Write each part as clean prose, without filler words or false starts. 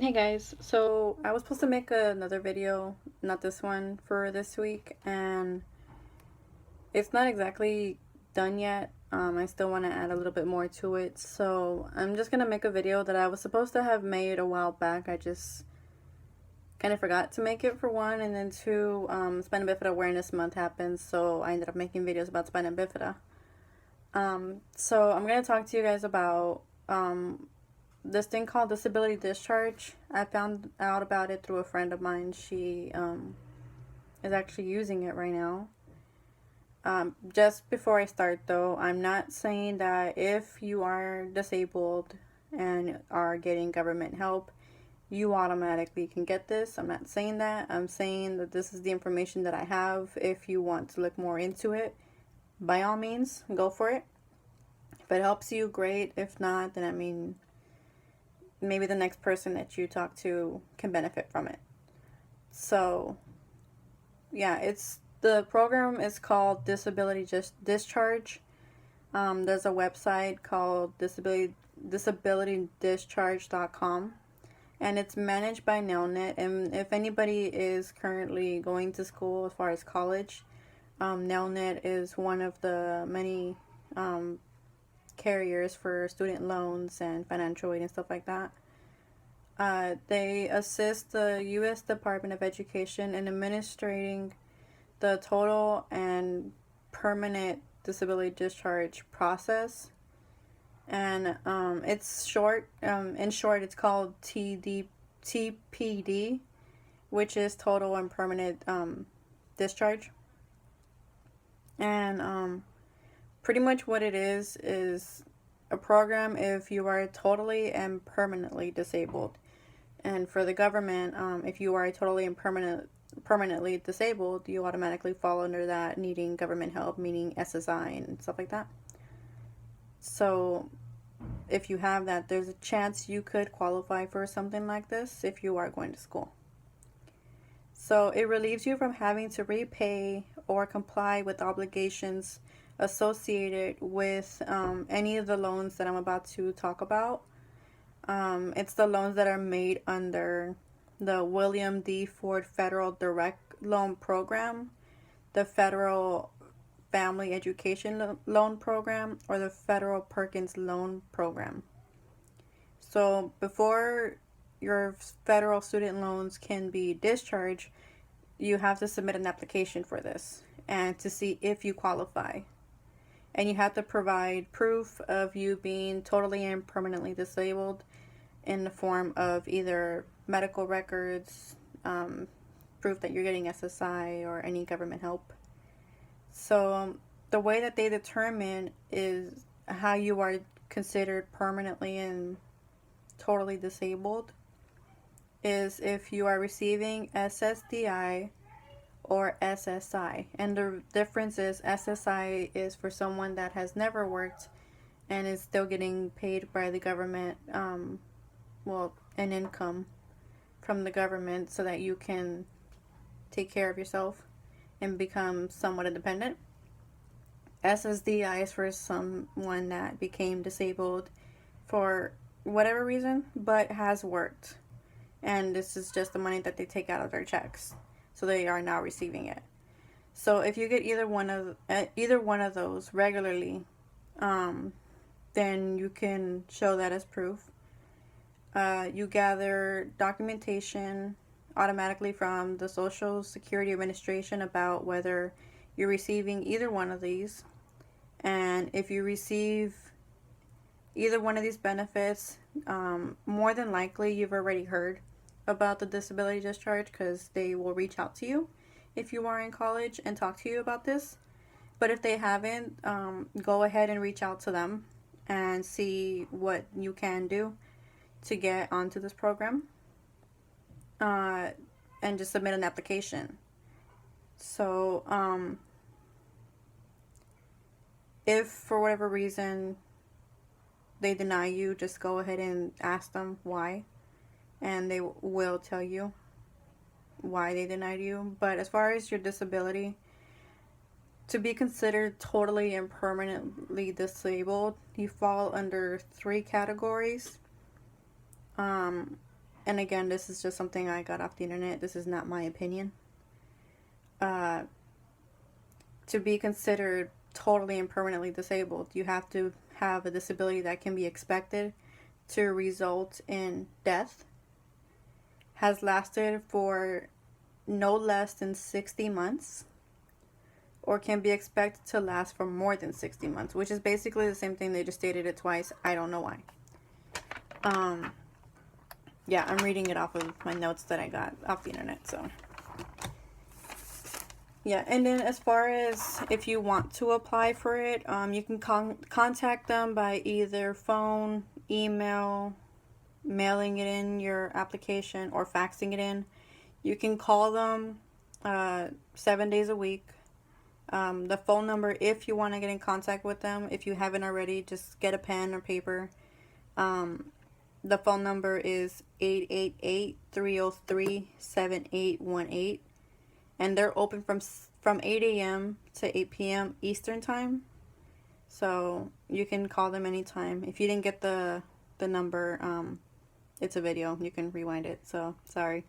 Hey guys, so I was supposed to make another video, not this one, for this week, and it's not exactly done yet. I still want to add a little bit more to it, so I'm just gonna make a video that I was supposed to have made a while back. I just kind of forgot to make it, for one, and then two, Spina Bifida Awareness Month happened, so I ended up making videos about Spina Bifida. So I'm gonna talk to you guys about this thing called disability discharge. I found out about it through a friend of mine. She is actually using it right now. Just before I start though, I'm not saying that if you are disabled and are getting government help, you automatically can get this. I'm not saying that. I'm saying that this is the information that I have. If you want to look more into it, by all means, go for it. If it helps you, great. If not, then maybe the next person that you talk to can benefit from it. So, yeah, the program is called Disability Discharge. There's a website called disabilitydischarge.com, and it's managed by Nelnet. And if anybody is currently going to school as far as college, Nelnet is one of the many carriers for student loans and financial aid and stuff like that. They assist the U.S. Department of Education in administering the total and permanent disability discharge process. And it's short. In short, it's called TPD, which is total and permanent discharge. And pretty much what it is a program if you are totally and permanently disabled. And for the government, if you are totally and permanently disabled, you automatically fall under that needing government help, meaning SSI and stuff like that. So if you have that, there's a chance you could qualify for something like this if you are going to school. So it relieves you from having to repay or comply with obligations associated with any of the loans that I'm about to talk about. It's the loans that are made under the William D. Ford Federal Direct Loan Program, the Federal Family Education Loan Program, or the Federal Perkins Loan Program. So before your federal student loans can be discharged, you have to submit an application for this and to see if you qualify. And you have to provide proof of you being totally and permanently disabled in the form of either medical records, proof that you're getting SSI or any government help. So the way that they determine is how you are considered permanently and totally disabled is if you are receiving SSDI or SSI. And the difference is SSI is for someone that has never worked and is still getting paid by the government, an income from the government so that you can take care of yourself and become somewhat independent. SSDI is for someone that became disabled for whatever reason but has worked, and this is just the money that they take out of their checks, so they are now receiving it. So if you get either one of those regularly, then you can show that as proof. You gather documentation automatically from the Social Security Administration about whether you're receiving either one of these. And if you receive either one of these benefits, more than likely you've already heard about the disability discharge because they will reach out to you if you are in college and talk to you about this. But if they haven't, go ahead and reach out to them and see what you can do to get onto this program, and just submit an application. So if for whatever reason they deny you, just go ahead and ask them why, and they will tell you why they denied you. But as far as your disability, to be considered totally and permanently disabled, you fall under 3 categories. and again, this is just something I got off the internet. This is not my opinion. To be considered totally and permanently disabled, you have to have a disability that can be expected to result in death, has lasted for no less than 60 months, or can be expected to last for more than 60 months, which is basically the same thing. They just stated it twice. I don't know why. Yeah, I'm reading it off of my notes that I got off the internet, so. Yeah, and then as far as if you want to apply for it, you can contact them by either phone, email, mailing it in your application, or faxing it in. You can call them 7 days a week. The phone number, if you want to get in contact with them, if you haven't already, just get a pen or paper. The phone number is 888-303-7818, and they're open from 8 a.m. to 8 p.m. Eastern time. So you can call them anytime. If you didn't get the number, it's a video. You can rewind it. So sorry.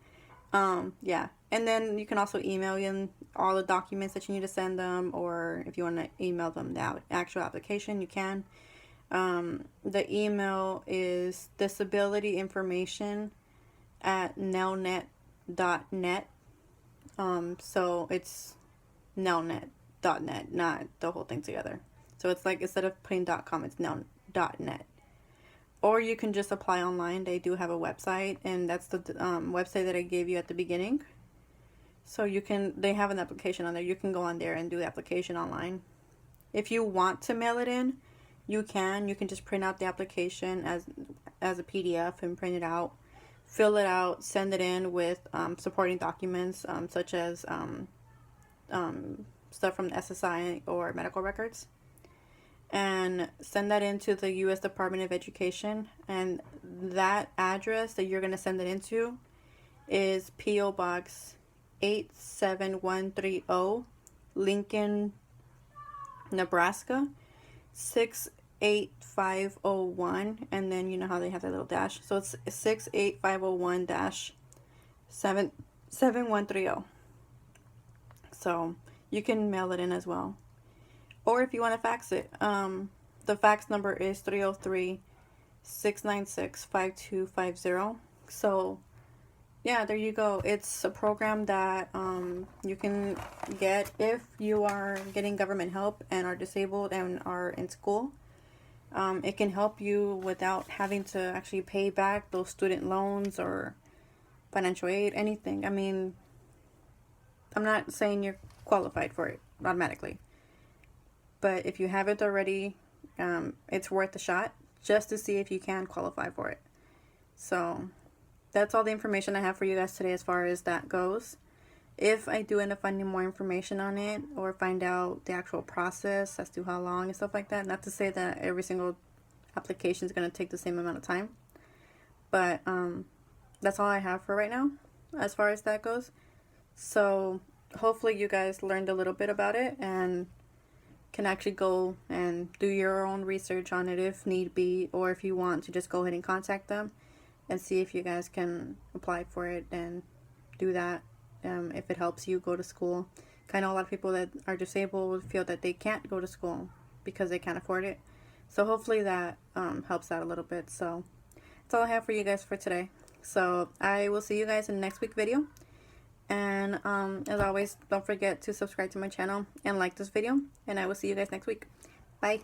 Yeah. And then you can also email in all the documents that you need to send them, or if you want to email them the actual application, you can. The email is disabilityinformation@nelnet.net. So it's nelnet.net, not the whole thing together. So it's like, instead of putting .com, it's now.net. Or you can just apply online. They do have a website, and that's the website that I gave you at the beginning. So they have an application on there. You can go on there and do the application online. If you want to mail it in, you can just print out the application as a PDF and print it out, fill it out, send it in with supporting documents, such as stuff from the SSI or medical records, and send that into the U.S. Department of Education. And that address that you're going to send it into is P.O. Box 87130, Lincoln, Nebraska 68501, and then you know how they have that little dash, so it's 68501-7130. So you can mail it in as well, or if you want to fax it, the fax number is 303-696-5250. So yeah, there you go. It's a program that you can get if you are getting government help and are disabled and are in school. It can help you without having to actually pay back those student loans or financial aid, anything. I mean, I'm not saying you're qualified for it automatically, but if you haven't already, it's worth a shot just to see if you can qualify for it. So that's all the information I have for you guys today as far as that goes. If I do end up finding more information on it, or find out the actual process as to how long and stuff like that, not to say that every single application is going to take the same amount of time, but that's all I have for right now as far as that goes. So hopefully you guys learned a little bit about it and can actually go and do your own research on it if need be, or if you want to just go ahead and contact them and see if you guys can apply for it and do that, if it helps you go to school. I know a lot of people that are disabled feel that they can't go to school because they can't afford it. So hopefully that helps out a little bit. So that's all I have for you guys for today. So I will see you guys in the next week video. And as always, don't forget to subscribe to my channel and like this video. And I will see you guys next week. Bye.